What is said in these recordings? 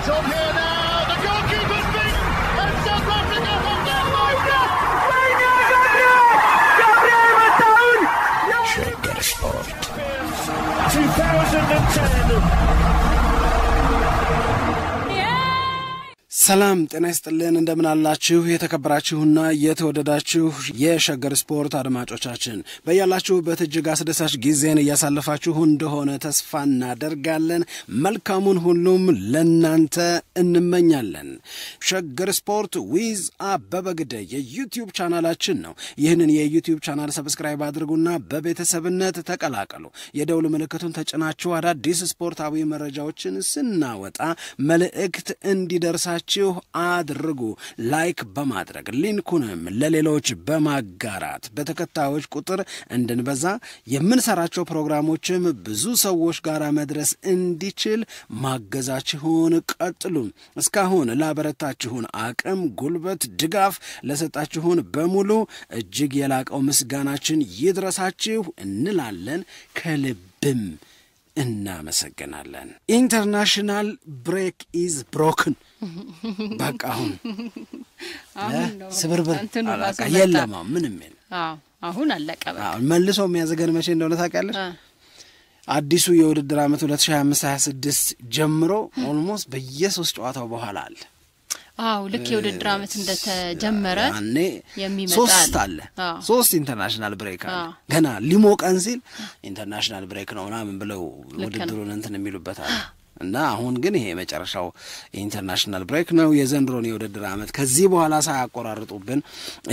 It's on here now. The goalkeeper's beaten, and South Africa have done Shagger Sport 2010. ሰላም ጤና ይስጥልን እንደምን አላችሁ የተከበራችሁና የተወደዳችሁ የሸገር ስፖርት አድማጮቻችን በያላችሁበት እጅግ አስደሳች ጊዜን እያሳለፋችሁ እንደሆነ ተስፋ እናደርጋለን መልካሙን ሁሉም ለናንተ እንመኛለን ሸገር ስፖርት ዊዝ አበበ ግደይ የዩቲዩብ ቻናላችን ነው ይህንን የዩቲዩብ ቻናል ሰብስክራይብ አድርጉና በቤተሰብነት ተቀላቀሉ የደውል ምልክቱን ተጭናችሁ አዳዲስ ስፖርታዊ መረጃዎችን ስናወጣ መልእክት እንዲደርሳችሁ አድርጉ ላይክ በማድረግ ሊንኩንም ለሌሎች በማጋራት በተከታዮች ቁጥር እንድንበዛ የምንሰራቸው ፕሮግራሞችም ብዙ ሰዎች ጋር መድረስ እንዲችል ማገዛችሁን ቀጥሉ እስካሁን ላበረታችሁን አቅም ጉልበት ድጋፍ ለሰጣችሁን በሙሉ እጅግ የላቀው ምስጋናችን ይድረሳችሁ እንላለን ከልብም እናመሰግናለን ኢንተርናሽናል ብሬክ ኢዝ ብሮክን በቃ አሁን ስብርብር አላቃ የለም ምንም የለም አሁን አለቀ በቃ መልሶ የሚያዘገን መቼ እንደሆነ ታውቂያለሽ አዲሱ የውድድር ዓመት 2025-26 ጀምሮ ኦልሞስት በየ3 ጨዋታው በኋላ አለ ልክ የውድድር ዓመት እንደተጀመረ የሚመጣ ሶስት ኢንተርናሽናል ብሬክ አለ ገና ሊሞቀን ሲል ኢንተርናሽናል ብሬክ ነው ምናምን ብለው ውድድሩን እንትን የሚሉበታል እና አሁን ግን ይሄ መጨረሻው ኢንተርናሽናል ብሬክ ነው የዘንድሮን የውድድር ዓመት ከዚህ በኋላ ሳያቆራርጡብን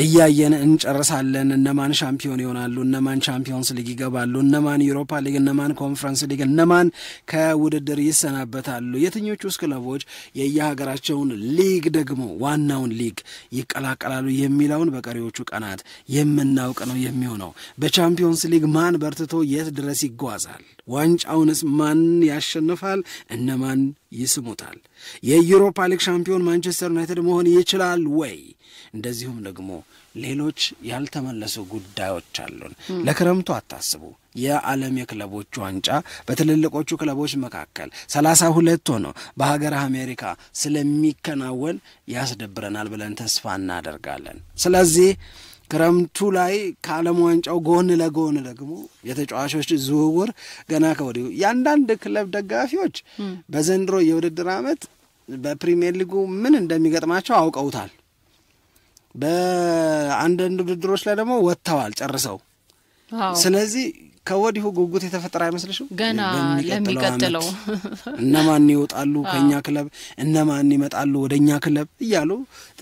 እያየን እንጨርሳለን እነማን ሻምፒዮን ይሆናሉ እነማን ቻምፒዮንስ ሊግ ይገባሉ እነማን ዩሮፓ ሊግ እነማን ኮንፈረንስ ሊግ እነማን ከውድድር ይሰናበታሉ የትኞቹስ ክለቦች የየሀገራቸውን ሊግ ደግሞ ዋናውን ሊግ ይቀላቀላሉ የሚለውን በቀሪዎቹ ቀናት የምናውቅ ነው የሚሆነው በቻምፒዮንስ ሊግ ማን በርትቶ የት ድረስ ይጓዛል ዋንጫውንስ ማን ያሸንፋል እነማን ይስሙታል የዩሮፓ ሊግ ሻምፒዮን ማንቸስተር ዩናይትድ መሆን ይችላል ወይ እንደዚሁም ደግሞ ሌሎች ያልተመለሱ ጉዳዮች አሉን ለክረምቱ አታስቡ የዓለም የክለቦች ዋንጫ በትልልቆቹ ክለቦች መካከል 32 ሆኖ በሀገር አሜሪካ ስለሚከናወን ያስደብረናል ብለን ተስፋ እናደርጋለን ስለዚህ ክረምቱ ላይ ከዓለም ዋንጫው ጎን ለጎን ደግሞ የተጫዋቾች ዝውውር ገና ከወዲሁ ያንዳንድ ክለብ ደጋፊዎች በዘንድሮ የውድድር ዓመት በፕሪሚየር ሊጉ ምን እንደሚገጥማቸው አውቀውታል በአንዳንድ ውድድሮች ላይ ደግሞ ወጥተዋል ጨርሰው ስለዚህ ከወዲሁ ጉጉት የተፈጠረ አይመስልሽም ገና ለሚቀጥለው እነማን ይወጣሉ ከኛ ክለብ እነማን ይመጣሉ ወደኛ ክለብ እያሉ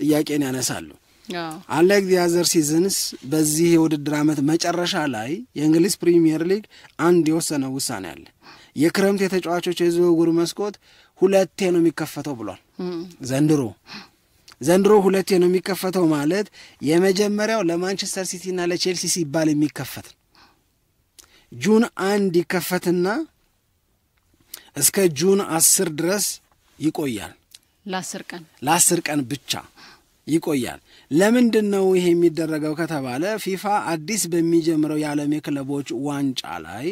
ጥያቄን ያነሳሉ አንላይክ ዲ አዘር ሲዝንስ በዚህ የውድድር ዓመት መጨረሻ ላይ የእንግሊዝ ፕሪሚየር ሊግ አንድ የወሰነው ውሳኔ አለ የክረምት የተጫዋቾች የዝውውር መስኮት ሁለቴ ነው የሚከፈተው ብሏል ዘንድሮ ሁለቴ ነው የሚከፈተው ማለት የመጀመሪያው ለማንቸስተር ሲቲ እና ለቼልሲ ሲባል የሚከፈት ጁን 1 ይከፈትና እስከ ጁን 10 ድረስ ይቆያል ለ10 ቀን ብቻ ይቆያል ለምንድነው ይሄ የሚደረገው ከተባለ ፊፋ አዲስ በሚጀምረው የዓለም የክለቦች ዋንጫ ላይ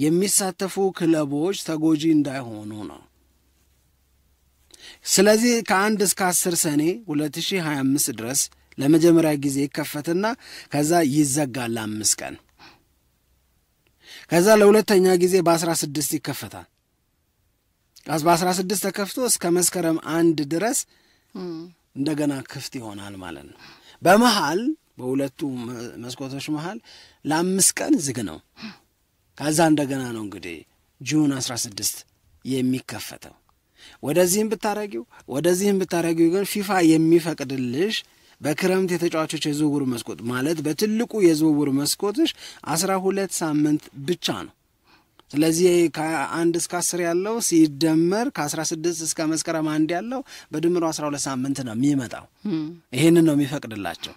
የሚሳተፉ ክለቦች ተጎጂ እንዳይሆኑ ነው ስለዚህ ከ1 እስከ 10 ሰኔ 2025 ድረስ ለመጀመሪያ ጊዜ ይከፈትና ከዛ ይዘጋል 5 ቀን ከዛ ለሁለተኛ ጊዜ በ16 ይከፈታል በ16 ተከፍቶ እስከ መስከረም 1 ድረስ እንደገና ክፍት ይሆናል ማለት ነው በመሃል በሁለቱ መስኮቶች መሃል ለ5 ቀን ዝግ ነው ከዛ እንደገና ነው እንግዲህ ጁን 16 የሚከፈተው ወደዚህም ብታረጊው ግን ፊፋ የሚፈቅድልሽ በክረምት የተጫዋቾች የዝውውር መስኮት ማለት በትልቁ የዝውውር መስኮትሽ 12 ሳምንት ብቻ ነው ስለዚህ ከ1 እስከ 10 ያለው ሲደመር ከ16 እስከ መስከረም 1 ያለው በድምሩ 12 ሳምንት ነው የሚመጣው ይሄንን ነው የሚፈቅድላቸው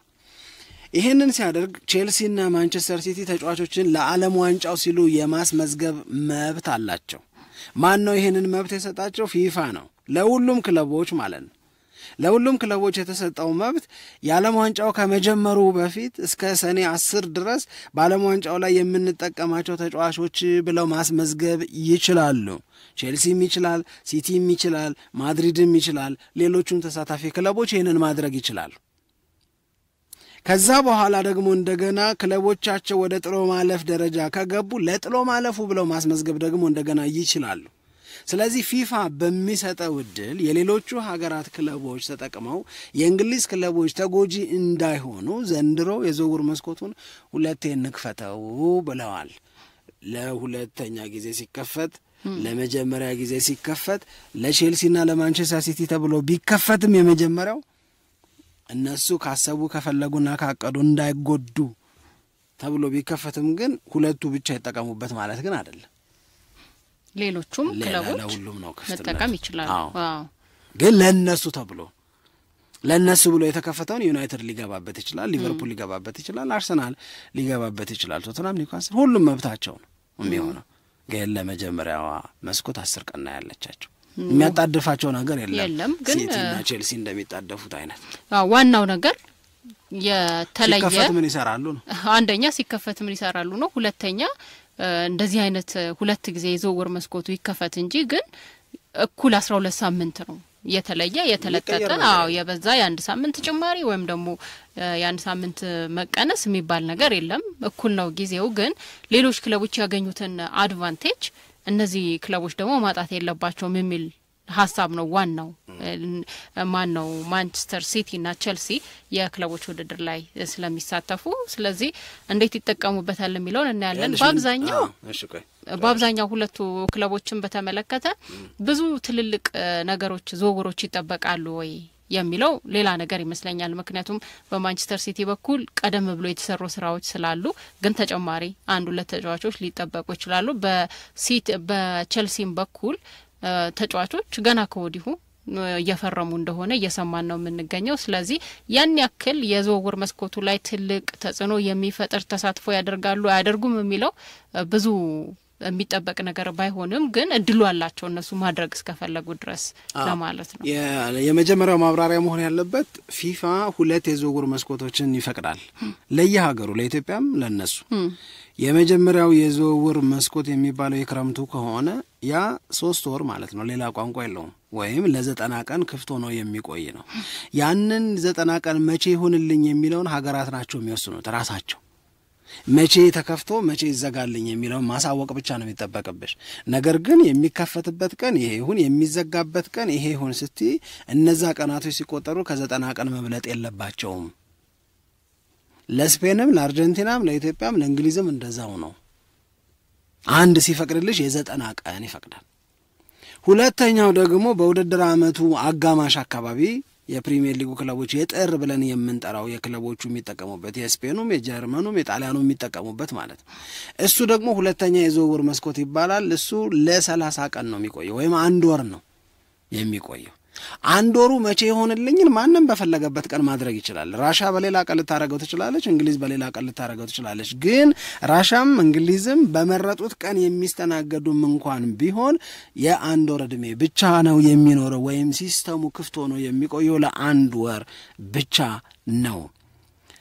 ይሄንን ሲያደርግ ቼልሲና ማንቸስተር ሲቲ ተጫዋቾችን ለዓለም ዋንጫው ሲሉ የማስመዝገብ መብት አላቸው ማን ነው ይሄንን መብት የሰጣቸው ፊፋ ነው ለሁሉም ክለቦች ማለት ነው ለሁሉም ክለቦች የተሰጠው መብት የዓለም ዋንጫው ከመጀመሩ በፊት እስከ ሰኔ 10 ድረስ በዓለም ዋንጫው ላይ የምንጠቀማቸው ተጫዋቾች ብለው ማስመዝገብ ይችላሉ። ቼልሲም ይችላል፣ ሲቲም ይችላል፣ ማድሪድም ይችላል፣ ሌሎቹም ተሳታፊ ክለቦች ይህንን ማድረግ ይችላሉ። ከዛ በኋላ ደግሞ እንደገና ክለቦቻቸው ወደ ጥሎ ማለፍ ደረጃ ከገቡ ለጥሎ ማለፉ ብለው ማስመዝገብ ደግሞ እንደገና ይችላሉ። ስለዚህ ፊፋ በሚሰጠው ዕድል የሌሎቹ ሀገራት ክለቦች ተጠቅመው የእንግሊዝ ክለቦች ተጎጂ እንዳይሆኑ ዘንድሮ የዝውውር መስኮቱን 2 እንክፈተው ብለዋል። ለሁለተኛ ጊዜ ሲከፈት፣ ለመጀመሪያ ጊዜ ሲከፈት ለቼልሲና ለማንቸስተር ሲቲ ተብሎ ቢከፈትም የመጀመሪያው እነሱ ካሰቡ ከፈለጉና ካቀዱ እንዳይጎዱ ተብሎ ቢከፈትም ግን ሁለቱ ብቻ ይጠቀሙበት ማለት ግን አይደለም። ሌሎቹም ክለቦች ለሁሉም ነው መጠቀም ይችላሉ። ግን ለነሱ ብሎ የተከፈተውን ዩናይትድ ሊገባበት ይችላል፣ ሊቨርፑል ሊገባበት ይችላል፣ አርሰናል ሊገባበት ይችላል፣ ቶተንሃም፣ ኒውካስል ሁሉም መብታቸው ነው የሚሆነው። ግን ለመጀመሪያዋ መስኮት 10 ቀን ያለቻቸው የሚያጣድፋቸው ነገር የለም። ሲቲና ቼልሲ እንደሚጣደፉት አይነት ዋናው ነገር የተለየ ሲከፈት ምን ይሰራሉ ነው። አንደኛ ሲከፈት ምን ይሰራሉ ነው። ሁለተኛ እንደዚህ አይነት 2 ጊዜ የዝውውር መስኮቱ ይከፈት እንጂ ግን እኩል 12 ሳምንት ነው የተለየ የተለቀቀ የበዛ የአንድ ሳምንት ጭማሪ ወይም ደግሞ የአንድ ሳምንት መቀነስ የሚባል ነገር የለም። እኩል ነው ጊዜው። ግን ሌሎች ክለቦች ያገኙትን አድቫንቴጅ እነዚህ ክለቦች ደግሞ ማጣት የለባቸውም የሚል ሐሳብ ነው ዋናው። ማነው ማንቸስተር ሲቲ እና ቼልሲ የክለቦች ውድድር ላይ ስለሚሳተፉ ስለዚህ እንዴት ይጠቀሙበታል የሚለውን እናያለን። በአብዛኛው ሁለቱ ክለቦችን በተመለከተ ብዙ ትልልቅ ነገሮች ዝውውሮች ይጠበቃሉ ወይ የሚለው ሌላ ነገር ይመስለኛል። ምክንያቱም በማንቸስተር ሲቲ በኩል ቀደም ብሎ የተሰሩ ስራዎች ስላሉ ግን ተጨማሪ 1-2 ተጫዋቾች ሊጠበቁ ይችላሉ። በቼልሲም በኩል ተጫዋቾች ገና ከወዲሁ እየፈረሙ እንደሆነ እየሰማን ነው የምንገኘው። ስለዚህ ያን ያክል የዝውውር መስኮቱ ላይ ትልቅ ተጽዕኖ የሚፈጥር ተሳትፎ ያደርጋሉ አያደርጉም የሚለው ብዙ የሚጠበቅ ነገር ባይሆንም ግን እድሉ አላቸው እነሱ ማድረግ እስከፈለጉ ድረስ ለማለት ነው። የመጀመሪያው ማብራሪያ መሆን ያለበት ፊፋ 2 የዝውውር መስኮቶችን ይፈቅዳል ለየሀገሩ፣ ለኢትዮጵያም ለነሱ። የመጀመሪያው የዝውውር መስኮት የሚባለው የክረምቱ ከሆነ ያ 3 ወር ማለት ነው፣ ሌላ ቋንቋ የለውም። ወይም ለ90 ቀን ክፍት ሆኖ የሚቆይ ነው። ያንን 90 ቀን መቼ ይሁንልኝ የሚለውን ሀገራት ናቸው የሚወስኑት ራሳቸው። መቼ ተከፍቶ መቼ ይዘጋልኝ የሚለውን ማሳወቅ ብቻ ነው የሚጠበቅብሽ። ነገር ግን የሚከፈትበት ቀን ይሄ ይሁን የሚዘጋበት ቀን ይሄ ይሁን ስትይ እነዛ ቀናቶች ሲቆጠሩ ከ90 ቀን መብለጥ የለባቸውም። ለስፔንም ለአርጀንቲናም ለኢትዮጵያም ለእንግሊዝም እንደዛው ነው። አንድ ሲፈቅድልሽ የ90 ቀን ይፈቅዳል። ሁለተኛው ደግሞ በውድድር ዓመቱ አጋማሽ አካባቢ የፕሪሚየር ሊጉ ክለቦች የጥር ብለን የምንጠራው የክለቦቹ የሚጠቀሙበት የስፔኑም የጀርመኑም የጣሊያኑም የሚጠቀሙበት ማለት ነው። እሱ ደግሞ ሁለተኛ የዝውውር መስኮት ይባላል። እሱ ለ30 ቀን ነው የሚቆየው ወይም 1 ወር ነው የሚቆየው። 1 ወሩ መቼ ይሆንልኝን ማንም በፈለገበት ቀን ማድረግ ይችላል። ራሻ በሌላ ቀን ልታረገው ትችላለች፣ እንግሊዝ በሌላ ቀን ልታረገው ትችላለች። ግን ራሻም እንግሊዝም በመረጡት ቀን የሚስተናገዱም እንኳን ቢሆን የ1 ወር ዕድሜ ብቻ ነው የሚኖረው ወይም ሲስተሙ ክፍት ሆኖ የሚቆየው ለ1 ወር ብቻ ነው።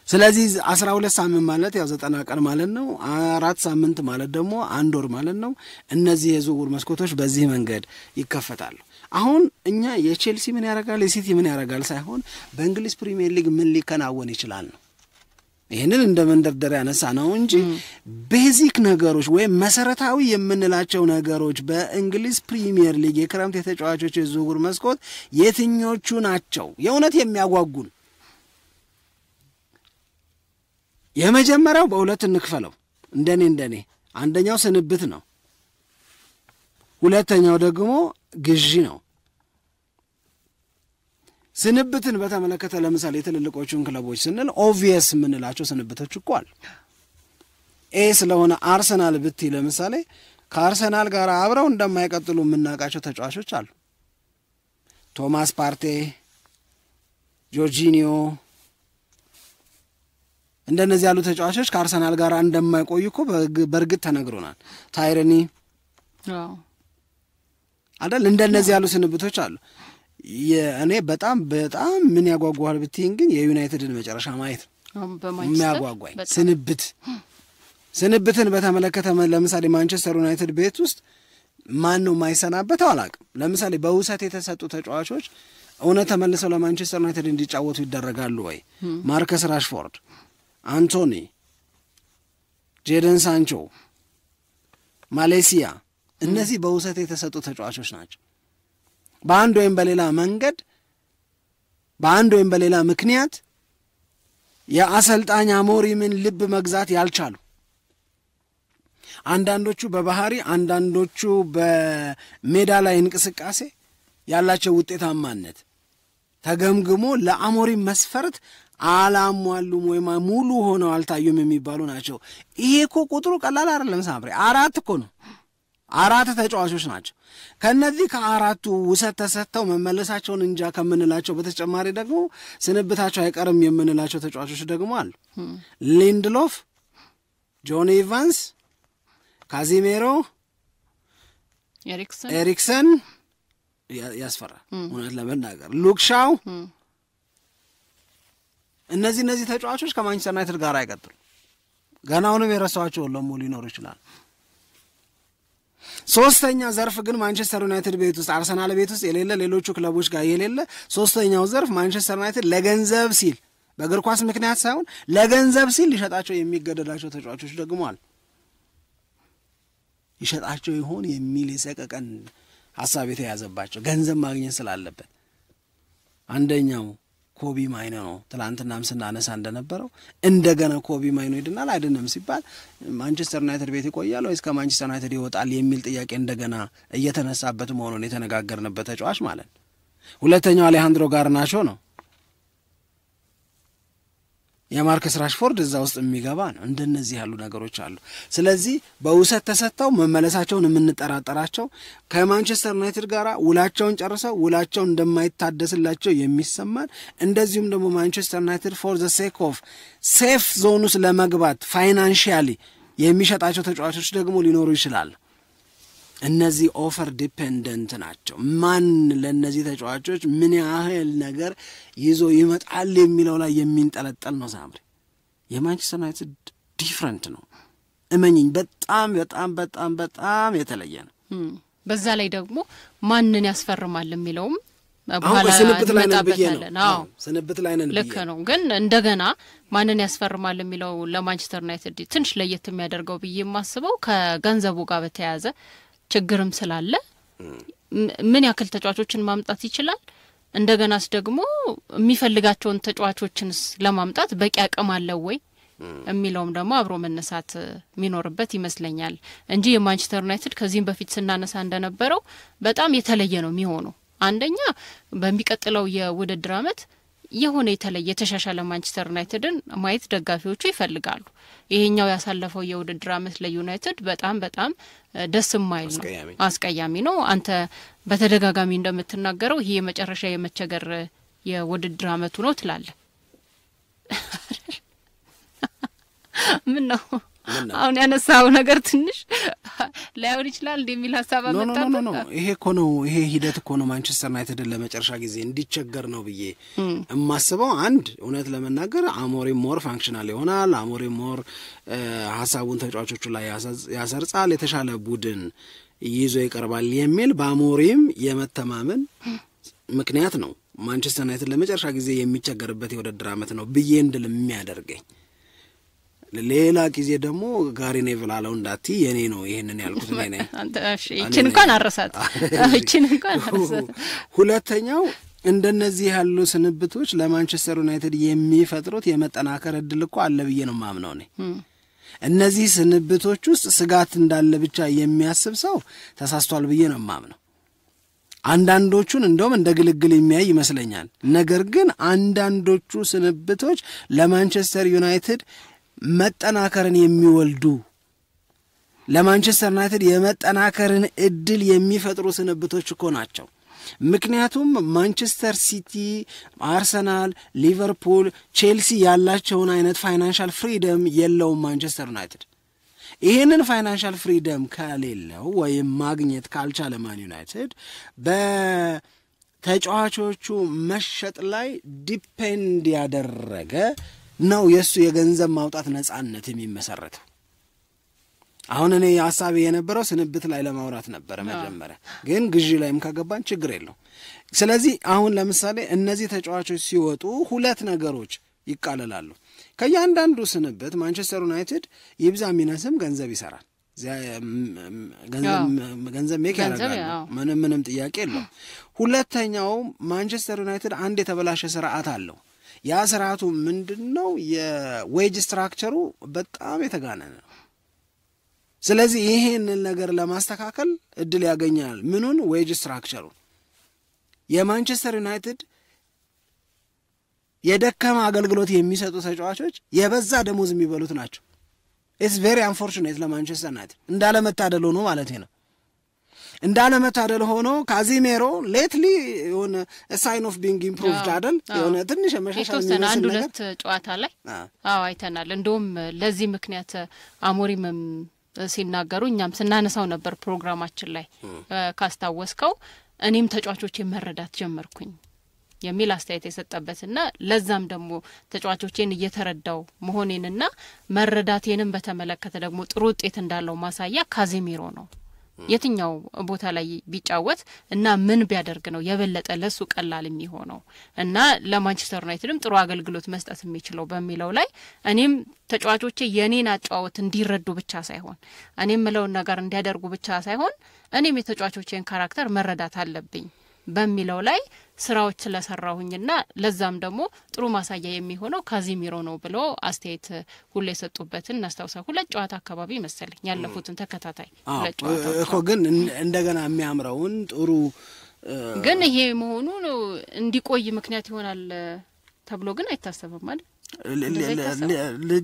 ስለዚህ 12 ሳምንት ማለት ያው 90 ቀን ማለት ነው። 4 ሳምንት ማለት ደግሞ 1 ወር ማለት ነው። እነዚህ የዝውውር መስኮቶች በዚህ መንገድ ይከፈታሉ። አሁን እኛ የቼልሲ ምን ያረጋል የሲቲ ምን ያረጋል ሳይሆን በእንግሊዝ ፕሪሚየር ሊግ ምን ሊከናወን ይችላል ነው። ይሄንን እንደ መንደርደሪያ ያነሳ ነው እንጂ ቤዚክ ነገሮች ወይም መሰረታዊ የምንላቸው ነገሮች በእንግሊዝ ፕሪሚየር ሊግ የክረምት የተጫዋቾች የዝውውር መስኮት የትኞቹ ናቸው የእውነት የሚያጓጉን? የመጀመሪያው በሁለት እንክፈለው እንደኔ አንደኛው ስንብት ነው። ሁለተኛው ደግሞ ግዢ ነው። ስንብትን በተመለከተ ለምሳሌ የትልልቆቹን ክለቦች ስንል ኦብቪየስ የምንላቸው ስንብቶች እኮ አሉ። ስለሆነ አርሰናል ብቲ ለምሳሌ ከአርሰናል ጋር አብረው እንደማይቀጥሉ የምናውቃቸው ተጫዋቾች አሉ። ቶማስ ፓርቴ፣ ጆርጂኒዮ እንደነዚህ ያሉ ተጫዋቾች ከአርሰናል ጋር እንደማይቆዩ እኮ በእርግጥ ተነግሮናል። ታይረኒ አይደል? እንደነዚህ ያሉ ስንብቶች አሉ። እኔ በጣም ምን ያጓጓል ብትይኝ ግን የዩናይትድን መጨረሻ ማየት የሚያጓጓኝ ስንብትን በተመለከተ ለምሳሌ ማንቸስተር ዩናይትድ ቤት ውስጥ ማን ነው የማይሰናበተው አላውቅም። ለምሳሌ በውሰት የተሰጡ ተጫዋቾች እውነት ተመልሰው ለማንቸስተር ዩናይትድ እንዲጫወቱ ይደረጋሉ ወይ? ማርከስ ራሽፎርድ፣ አንቶኒ፣ ጄደን ሳንቾ፣ ማሌሲያ እነዚህ በውሰት የተሰጡ ተጫዋቾች ናቸው። በአንድ ወይም በሌላ መንገድ በአንድ ወይም በሌላ ምክንያት የአሰልጣኝ አሞሪምን ልብ መግዛት ያልቻሉ አንዳንዶቹ በባህሪ አንዳንዶቹ በሜዳ ላይ እንቅስቃሴ ያላቸው ውጤታማነት ተገምግሞ ለአሞሪም መስፈርት አላሟሉም ወይም ሙሉ ሆነው አልታዩም የሚባሉ ናቸው። ይሄ እኮ ቁጥሩ ቀላል አይደለም ሳምሪ፣ 4 እኮ ነው። 4 ተጫዋቾች ናቸው። ከነዚህ ከ4ቱ ውሰት ተሰጥተው መመለሳቸውን እንጃ ከምንላቸው በተጨማሪ ደግሞ ስንብታቸው አይቀርም የምንላቸው ተጫዋቾች ደግሞ አሉ። ሊንድሎፍ፣ ጆን ኢቫንስ፣ ካዚሜሮ፣ ኤሪክሰን ያስፈራል እውነት ለመናገር ሉክሻው እነዚህ ተጫዋቾች ከማንቸስተር ዩናይትድ ጋር አይቀጥሉ። ገናውንም የረሳዋቸው ለሞ ሊኖር ይችላል። ሶስተኛ ዘርፍ ግን ማንቸስተር ዩናይትድ ቤት ውስጥ አርሰናል ቤት ውስጥ የሌለ ሌሎቹ ክለቦች ጋር የሌለ ሶስተኛው ዘርፍ ማንቸስተር ዩናይትድ ለገንዘብ ሲል በእግር ኳስ ምክንያት ሳይሆን ለገንዘብ ሲል ሊሸጣቸው የሚገደዳቸው ተጫዋቾች ደግሞ አሉ። ይሸጣቸው ይሆን የሚል የሰቀቀን ሐሳብ የተያዘባቸው ገንዘብ ማግኘት ስላለበት አንደኛው ኮቢ ማይኖ ነው። ትላንትናም ስናነሳ እንደነበረው እንደገና ኮቢ ማይኖ ይድናል አይደለም ሲባል ማንቸስተር ዩናይትድ ቤት ይቆያል ወይስ ከማንቸስተር ዩናይትድ ይወጣል የሚል ጥያቄ እንደገና እየተነሳበት መሆኑን የተነጋገርንበት ተጫዋች ማለት ነው። ሁለተኛው አሌሃንድሮ ጋርናቾ ነው። የማርከስ ራሽፎርድ እዛ ውስጥ የሚገባ ነው። እንደነዚህ ያሉ ነገሮች አሉ። ስለዚህ በውሰት ተሰጥተው መመለሳቸውን የምንጠራጠራቸው ከማንቸስተር ዩናይትድ ጋር ውላቸውን ጨርሰው ውላቸውን እንደማይታደስላቸው የሚሰማን እንደዚሁም ደግሞ ማንቸስተር ዩናይትድ ፎር ዘ ሴክ ኦፍ ሴፍ ዞን ውስጥ ለመግባት ፋይናንሺያሊ የሚሸጣቸው ተጫዋቾች ደግሞ ሊኖሩ ይችላል። እነዚህ ኦፈር ዲፔንደንት ናቸው። ማን ለነዚህ ተጫዋቾች ምን ያህል ነገር ይዞ ይመጣል የሚለው ላይ የሚንጠለጠል ነው። ሳምሪ የማንቸስተር ዩናይትድ ዲፍረንት ነው። እመኝኝ በጣም በጣም በጣም በጣም የተለየ ነው። በዛ ላይ ደግሞ ማንን ያስፈርማል የሚለውም በኋላ ስንብት ላይ ነን። ልክ ነው። ግን እንደገና ማንን ያስፈርማል የሚለው ለማንቸስተር ዩናይትድ ትንሽ ለየት የሚያደርገው ብዬ የማስበው ከገንዘቡ ጋር በተያያዘ ችግርም ስላለ ምን ያክል ተጫዋቾችን ማምጣት ይችላል፣ እንደገናስ ደግሞ የሚፈልጋቸውን ተጫዋቾችንስ ለማምጣት በቂ አቅም አለው ወይ የሚለውም ደግሞ አብሮ መነሳት የሚኖርበት ይመስለኛል እንጂ የማንቸስተር ዩናይትድ ከዚህም በፊት ስናነሳ እንደነበረው በጣም የተለየ ነው የሚሆነው። አንደኛ በሚቀጥለው የውድድር ዓመት የሆነ የተለየ የተሻሻለ ማንቸስተር ዩናይትድን ማየት ደጋፊዎቹ ይፈልጋሉ። ይሄኛው ያሳለፈው የውድድር ዓመት ለዩናይትድ በጣም በጣም ደስ የማይል ነው፣ አስቀያሚ ነው። አንተ በተደጋጋሚ እንደምትናገረው ይሄ የመጨረሻ የመቸገር የውድድር ዓመቱ ነው ትላለህ። ምን ነው አሁን ያነሳው ነገር ትንሽ ላይሆን ይችላል እንደሚል ሐሳብ አመጣው። ኖ ይሄ እኮ ነው፣ ይሄ ሂደት እኮ ነው ማንቸስተር ዩናይትድን ለመጨረሻ ጊዜ እንዲቸገር ነው ብዬ እማስበው። አንድ እውነት ለመናገር አሞሪም ሞር ፋንክሽናል ይሆናል፣ አሞሪም ሞር ሐሳቡን ተጫዋቾቹ ላይ ያሰርጻል፣ የተሻለ ቡድን ይዞ ይቀርባል የሚል በአሞሪም የመተማመን ምክንያት ነው ማንቸስተር ዩናይትድ ለመጨረሻ ጊዜ የሚቸገርበት የውድድር ዓመት ነው ብዬ እንድል የሚያደርገኝ። ሌላ ጊዜ ደግሞ ጋሪ ኔቭል አለው እንዳቲ የኔ ነው ይሄንን ያልኩት እኔ ነኝ። እሺ እቺን እንኳን አረሳት። ሁለተኛው እንደነዚህ ያሉ ስንብቶች ለማንቸስተር ዩናይትድ የሚፈጥሩት የመጠናከር እድል እኮ አለ ብዬ ነው ማምነው ነኝ። እነዚህ ስንብቶች ውስጥ ስጋት እንዳለ ብቻ የሚያስብ ሰው ተሳስቷል ብዬ ነው ማምነው። አንዳንዶቹን እንደውም እንደ ግልግል የሚያይ ይመስለኛል። ነገር ግን አንዳንዶቹ ስንብቶች ለማንቸስተር ዩናይትድ መጠናከርን የሚወልዱ ለማንቸስተር ዩናይትድ የመጠናከርን እድል የሚፈጥሩ ስንብቶች እኮ ናቸው። ምክንያቱም ማንቸስተር ሲቲ፣ አርሰናል፣ ሊቨርፑል፣ ቼልሲ ያላቸውን አይነት ፋይናንሻል ፍሪደም የለውም ማንቸስተር ዩናይትድ። ይህንን ፋይናንሻል ፍሪደም ከሌለው ወይም ማግኘት ካልቻለ ማን ዩናይትድ ተጫዋቾቹ መሸጥ ላይ ዲፔንድ ያደረገ ነው የሱ የገንዘብ ማውጣት ነጻነት የሚመሰረተው። አሁን እኔ ሐሳቤ የነበረው ስንብት ላይ ለማውራት ነበር መጀመሪያ፣ ግን ግዢ ላይም ከገባን ችግር የለው። ስለዚህ አሁን ለምሳሌ እነዚህ ተጫዋቾች ሲወጡ ሁለት ነገሮች ይቃለላሉ። ከእያንዳንዱ ስንብት ማንቸስተር ዩናይትድ ይብዛ ሚነስም ገንዘብ ይሰራል፣ ገንዘብ ሜክ ያደርጋል፣ ምንም ጥያቄ የለው። ሁለተኛው ማንቸስተር ዩናይትድ አንድ የተበላሸ ስርዓት አለው። ያ ስርዓቱ ምንድነው? የዌጅ ስትራክቸሩ በጣም የተጋነነ ነው። ስለዚህ ይሄንን ነገር ለማስተካከል እድል ያገኛል። ምኑን? ዌጅ ስትራክቸሩ። የማንቸስተር ዩናይትድ የደከማ አገልግሎት የሚሰጡ ተጫዋቾች የበዛ ደሞዝ የሚበሉት ናቸው። ኢትስ ቬሪ አንፎርቹኔት ለማንቸስተር ዩናይትድ እንዳለመታደል ሆኖ ማለት ነው። እንዳለመታደል ሆኖ ካዚሜሮ ሌትሊ የሆነ ሳይን ኦፍ ቢንግ ኢምፕሩቭድ አይደል? የሆነ ትንሽ መሻሻል የሚመስል አንድ ነገር ሁለት ጨዋታ ላይ አይተናል። እንደውም ለዚህ ምክንያት አሞሪምም ሲናገሩ እኛም ስናነሳው ነበር ፕሮግራማችን ላይ ካስታወስከው፣ እኔም ተጫዋቾቼ መረዳት ጀመርኩኝ የሚል አስተያየት የሰጠበትና ለዛም ደግሞ ተጫዋቾቼን እየተረዳው መሆኔንና መረዳቴንም በተመለከተ ደግሞ ጥሩ ውጤት እንዳለው ማሳያ ካዚሜሮ ነው። የትኛው ቦታ ላይ ቢጫወት እና ምን ቢያደርግ ነው የበለጠ ለሱ ቀላል የሚሆነው እና ለማንቸስተር ዩናይትድም ጥሩ አገልግሎት መስጠት የሚችለው በሚለው ላይ እኔም ተጫዋቾቼ የኔን አጫዋወት እንዲረዱ ብቻ ሳይሆን እኔም ምለው ነገር እንዲያደርጉ ብቻ ሳይሆን እኔም የተጫዋቾቼን ካራክተር መረዳት አለብኝ በሚለው ላይ ስራዎች ስለሰራሁኝና ለዛም ደግሞ ጥሩ ማሳያ የሚሆነው ካዚሚሮ ነው ብሎ አስተያየት ሁሉ የሰጡበትን እናስታውሳ። ሁለት ጨዋታ አካባቢ መሰለኝ ያለፉትን ተከታታይ ሁለት ጨዋታ እኮ ግን እንደገና የሚያምረውን ጥሩ ግን ይሄ መሆኑ እንዲቆይ ምክንያት ይሆናል ተብሎ ግን አይታሰብም ማለት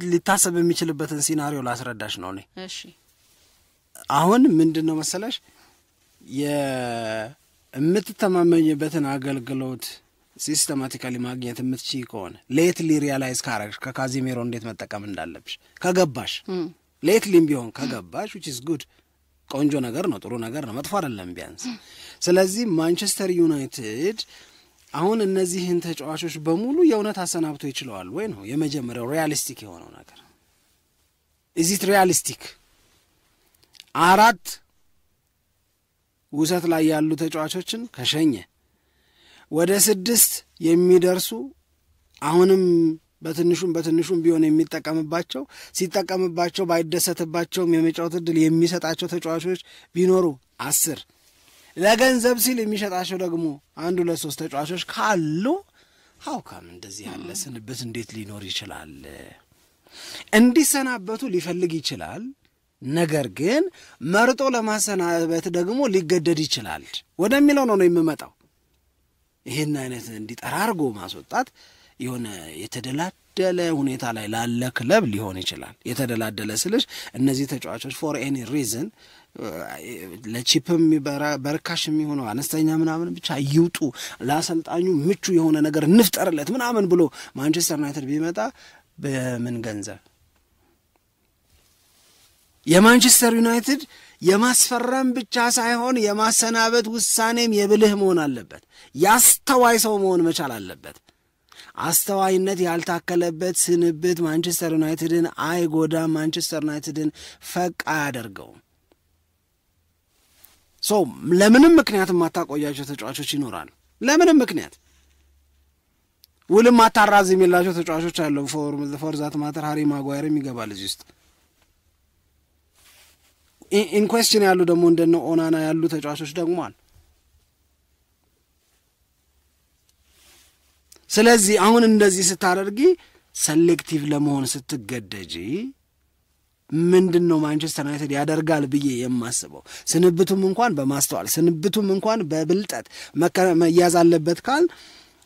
ሊታሰብ የሚችልበትን ሲናሪዮ ላስረዳሽ ነው እኔ። እሺ አሁን ምንድነው መሰለሽ የምትተማመኝበትን አገልግሎት ሲስተማቲካሊ ማግኘት የምትችይ ከሆነ ሌትሊ ሪያላይዝ ካረግሽ ከካዚሜሮ እንዴት መጠቀም እንዳለብሽ ከገባሽ ሌትሊም ቢሆን ከገባሽ which is good ቆንጆ ነገር ነው፣ ጥሩ ነገር ነው፣ መጥፎ አይደለም ቢያንስ። ስለዚህ ማንቸስተር ዩናይትድ አሁን እነዚህን ተጫዋቾች በሙሉ የእውነት አሰናብቶ ይችላል ወይ ነው የመጀመሪያው ሪያሊስቲክ የሆነው ነገር። is it realistic? አራት ውሰት ላይ ያሉ ተጫዋቾችን ከሸኘ ወደ 6 የሚደርሱ አሁንም በትንሹም ቢሆን የሚጠቀምባቸው ሲጠቀምባቸው ባይደሰትባቸውም የመጫወት ዕድል የሚሰጣቸው ተጫዋቾች ቢኖሩ 10 ለገንዘብ ሲል የሚሸጣቸው ደግሞ 1 2 3 ተጫዋቾች ካሉ ሀውካም እንደዚህ ያለ ስንብት እንዴት ሊኖር ይችላል? እንዲሰናበቱ ሊፈልግ ይችላል። ነገር ግን መርጦ ለማሰናበት ደግሞ ሊገደድ ይችላል ወደሚለው ነው የሚመጣው። ይሄን አይነት እንዲጠራርጎ ማስወጣት የሆነ የተደላደለ ሁኔታ ላይ ላለ ክለብ ሊሆን ይችላል። የተደላደለ ስልሽ እነዚህ ተጫዋቾች for any reason ለቺፕም በርካሽ የሚሆነው አነስተኛ ምናምን ብቻ ይውጡ ለአሰልጣኙ ምቹ የሆነ ነገር እንፍጠርለት ምናምን ብሎ ማንቸስተር ዩናይትድ ቢመጣ በምን ገንዘብ? የማንቸስተር ዩናይትድ የማስፈረም ብቻ ሳይሆን የማሰናበት ውሳኔም የብልህ መሆን አለበት። ያስተዋይ ሰው መሆን መቻል አለበት። አስተዋይነት ያልታከለበት ስንብት ማንቸስተር ዩናይትድን አይጎዳም፣ ማንቸስተር ዩናይትድን ፈቅ አያደርገውም። ለምንም ምክንያት ማታቆያቸው ተጫዋቾች ይኖራሉ። ለምንም ምክንያት ውልም ማታራዝም የላቸው ተጫዋቾች አሉ። ፎር ዛት ማተር ሃሪ ማጓየርም ይገባል እዚህ ውስጥ። ኢን ኩዌስችን ያሉ ደግሞ እንደነ ኦናና ያሉ ተጫዋቾች ደግሞ አሉ። ስለዚህ አሁን እንደዚህ ስታደርጊ ሴሌክቲቭ ለመሆን ስትገደጂ ምንድነው ማንቸስተር ዩናይትድ ያደርጋል ብዬ የማስበው? ስንብቱም እንኳን በማስተዋል ስንብቱም እንኳን በብልጠት መያዝ አለበት ካል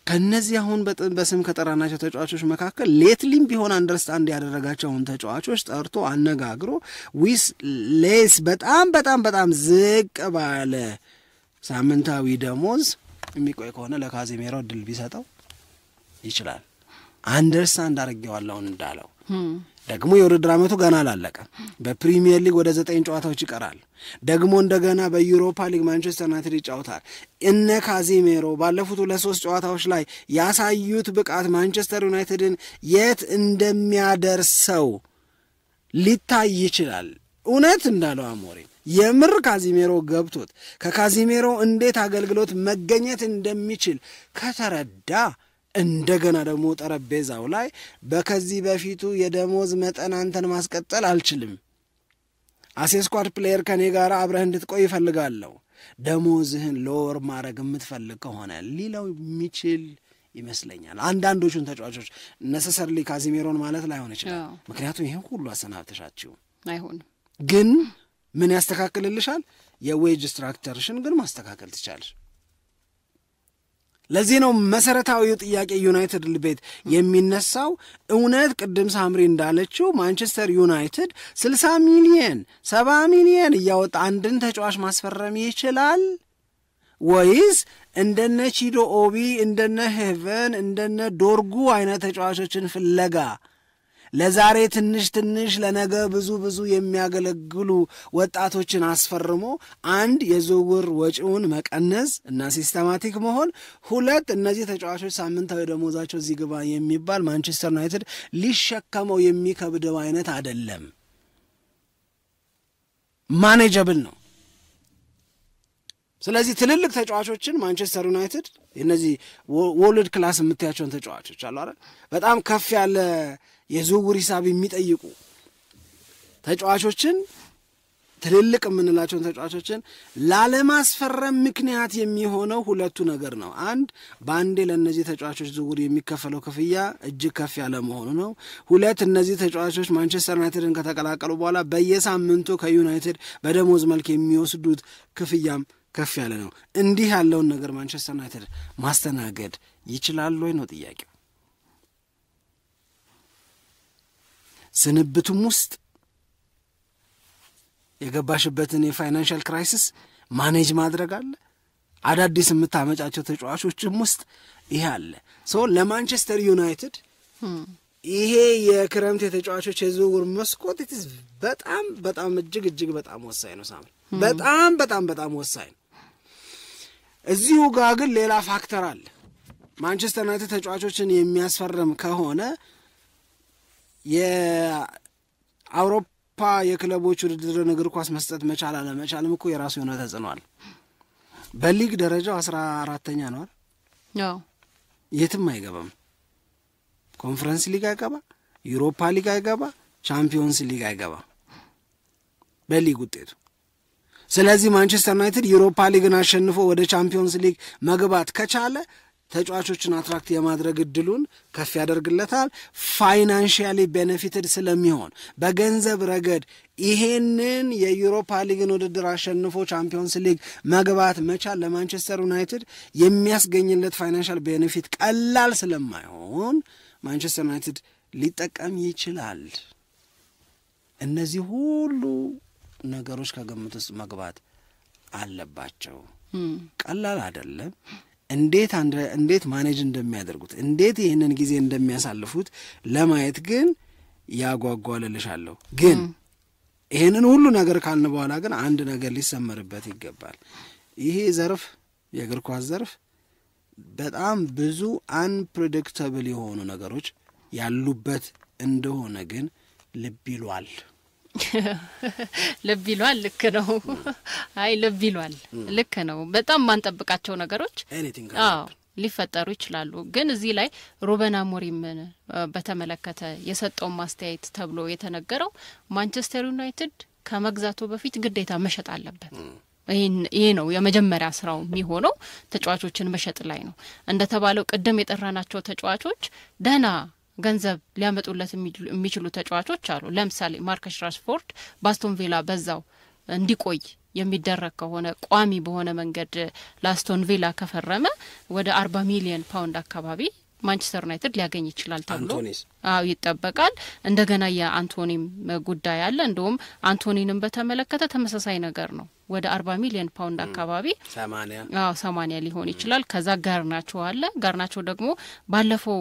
ከነዚህ አሁን በስም ከጠራናቸው ተጫዋቾች መካከል ሌትሊም ቢሆን አንደርስታንድ ያደረጋቸውን ተጫዋቾች ጠርቶ አነጋግሮ ዊስ ሌስ በጣም ዝቅ ባለ ሳምንታዊ ደሞዝ የሚቆይ ከሆነ ለካዚሜሮ ድል ቢሰጠው ይችላል። አንደርስታንድ አድርጌዋለሁ እንዳለው ደግሞ የውድድር ዓመቱ ገና አላለቀም። በፕሪሚየር ሊግ ወደ 9 ጨዋታዎች ይቀራል። ደግሞ እንደገና በዩሮፓ ሊግ ማንቸስተር ዩናይትድ ይጫወታል። እነ ካዚሜሮ ባለፉት 2-3 ጨዋታዎች ላይ ያሳዩት ብቃት ማንቸስተር ዩናይትድን የት እንደሚያደርሰው ሊታይ ይችላል። እውነት እንዳለው አሞሪም የምር ካዚሜሮ ገብቶት ከካዚሜሮ እንዴት አገልግሎት መገኘት እንደሚችል ከተረዳ እንደገና ደግሞ ጠረጴዛው ላይ በከዚህ በፊቱ የደሞዝ መጠን አንተን ማስቀጠል አልችልም፣ አሴ ስኳድ ፕሌየር ከኔ ጋር አብረህ እንድትቆይ ይፈልጋለሁ፣ ደሞዝህን ሎወር ማድረግ የምትፈልግ ከሆነ ሊለው የሚችል ይመስለኛል። አንዳንዶቹን ተጫዋቾች ነሰሰርሊ ካዚሜሮን ማለት ላይሆን ይችላል። ምክንያቱም ይሄን ሁሉ አሰናብተሻችሁ አይሆንም። ግን ምን ያስተካክልልሻል? የዌጅ ስትራክቸርሽን ግን ማስተካከል ትቻለሽ። ለዚህ ነው መሰረታዊው ጥያቄ ዩናይትድ ቤት የሚነሳው። እውነት ቅድም ሳምሪ እንዳለችው ማንቸስተር ዩናይትድ 60 ሚሊየን 70 ሚሊየን እያወጣ አንድን ተጫዋች ማስፈረም ይችላል ወይስ እንደነ ቺዶ ኦቢ እንደነ ሄቨን እንደነ ዶርጉ አይነት ተጫዋቾችን ፍለጋ ለዛሬ ትንሽ ለነገ ብዙ የሚያገለግሉ ወጣቶችን አስፈርሞ አንድ የዝውውር ወጪውን መቀነስ እና ሲስተማቲክ መሆን፣ ሁለት እነዚህ ተጫዋቾች ሳምንታዊ ደሞዛቸው እዚህ ግባ የሚባል ማንቸስተር ዩናይትድ ሊሸከመው የሚከብደው አይነት አይደለም። ማኔጀብል ነው። ስለዚህ ትልልቅ ተጫዋቾችን ማንቸስተር ዩናይትድ እነዚህ ወርልድ ክላስ የምታያቸውን ተጫዋቾች አሉ አይደል፣ በጣም ከፍ ያለ የዝውውር ሂሳብ የሚጠይቁ ተጫዋቾችን ትልልቅ የምንላቸውን ተጫዋቾችን ላለማስፈረም ምክንያት የሚሆነው ሁለቱ ነገር ነው። አንድ በአንዴ ለእነዚህ ተጫዋቾች ዝውውር የሚከፈለው ክፍያ እጅግ ከፍ ያለ መሆኑ ነው። ሁለት እነዚህ ተጫዋቾች ማንቸስተር ዩናይትድን ከተቀላቀሉ በኋላ በየሳምንቱ ከዩናይትድ በደሞዝ መልክ የሚወስዱት ክፍያም ከፍ ያለ ነው። እንዲህ ያለውን ነገር ማንቸስተር ዩናይትድ ማስተናገድ ይችላል ወይ ነው ጥያቄው። ስንብቱም ውስጥ የገባሽበትን የፋይናንሻል ክራይሲስ ማኔጅ ማድረግ አለ። አዳዲስ የምታመጫቸው ተጫዋቾችም ውስጥ ይሄ አለ። ለማንቸስተር ዩናይትድ ይሄ የክረምት የተጫዋቾች የዝውውር መስኮት በጣም እጅግ በጣም ወሳኝ ነው ሳምሪ፣ በጣም ወሳኝ ነው። እዚሁ ጋር ግን ሌላ ፋክተር አለ። ማንቸስተር ዩናይትድ ተጫዋቾችን የሚያስፈርም ከሆነ የአውሮፓ የክለቦች ውድድርን እግር ኳስ መስጠት መቻል አለመቻልም እኮ የራሱ የሆነ ተጽዕኖ አለ። በሊግ ደረጃው 14ኛ ነው አይደል? አዎ። የትም አይገባም። ኮንፈረንስ ሊግ አይገባ፣ ዩሮፓ ሊግ አይገባ፣ ቻምፒዮንስ ሊግ አይገባ በሊግ ውጤቱ። ስለዚህ ማንቸስተር ዩናይትድ ዩሮፓ ሊግን አሸንፎ ወደ ቻምፒዮንስ ሊግ መግባት ከቻለ ተጫዋቾችን አትራክት የማድረግ እድሉን ከፍ ያደርግለታል። ፋይናንሻሊ ቤኔፊትድ ስለሚሆን በገንዘብ ረገድ ይሄንን የዩሮፓ ሊግን ውድድር አሸንፎ ቻምፒዮንስ ሊግ መግባት መቻል ለማንቸስተር ዩናይትድ የሚያስገኝለት ፋይናንሻል ቤኔፊት ቀላል ስለማይሆን ማንቸስተር ዩናይትድ ሊጠቀም ይችላል። እነዚህ ሁሉ ነገሮች ከግምት ውስጥ መግባት አለባቸው። ቀላል አይደለም። እንዴት ማኔጅ እንደሚያደርጉት እንዴት ይህንን ጊዜ እንደሚያሳልፉት ለማየት ግን ያጓጓልልሻለሁ። ግን ይህንን ሁሉ ነገር ካልን በኋላ ግን አንድ ነገር ሊሰመርበት ይገባል። ይሄ ዘርፍ የእግር ኳስ ዘርፍ በጣም ብዙ አንፕሬዲክተብል የሆኑ ነገሮች ያሉበት እንደሆነ ግን ልብ ይሏል። ልክ ነው። አይ ልብ ይሏል። ልክ ነው። በጣም ማንጠብቃቸው ነገሮች ሊፈጠሩ ይችላሉ። ግን እዚህ ላይ ሩበን አሞሪም በተመለከተ የሰጠው ማስተያየት ተብሎ የተነገረው ማንቸስተር ዩናይትድ ከመግዛቱ በፊት ግዴታ መሸጥ አለበት። ይሄ ነው የመጀመሪያ ስራው የሚሆነው፣ ተጫዋቾችን መሸጥ ላይ ነው። እንደተባለው ቅድም የጠራናቸው ተጫዋቾች ደህና ገንዘብ ሊያመጡለት የሚችሉ ተጫዋቾች አሉ። ለምሳሌ ማርከስ ራሽፎርድ ባስቶን ቪላ በዛው እንዲቆይ የሚደረግ ከሆነ ቋሚ በሆነ መንገድ ላስቶን ቪላ ከፈረመ ወደ 40 ሚሊዮን ፓውንድ አካባቢ ማንቸስተር ዩናይትድ ሊያገኝ ይችላል ተብሎ ይጠበቃል። እንደገና የአንቶኒም ጉዳይ አለ። እንደውም አንቶኒንም በተመለከተ ተመሳሳይ ነገር ነው ወደ 40 ሚሊዮን ፓውንድ አካባቢ 80 ሊሆን ይችላል። ከዛ ጋርናቾ ደግሞ ባለፈው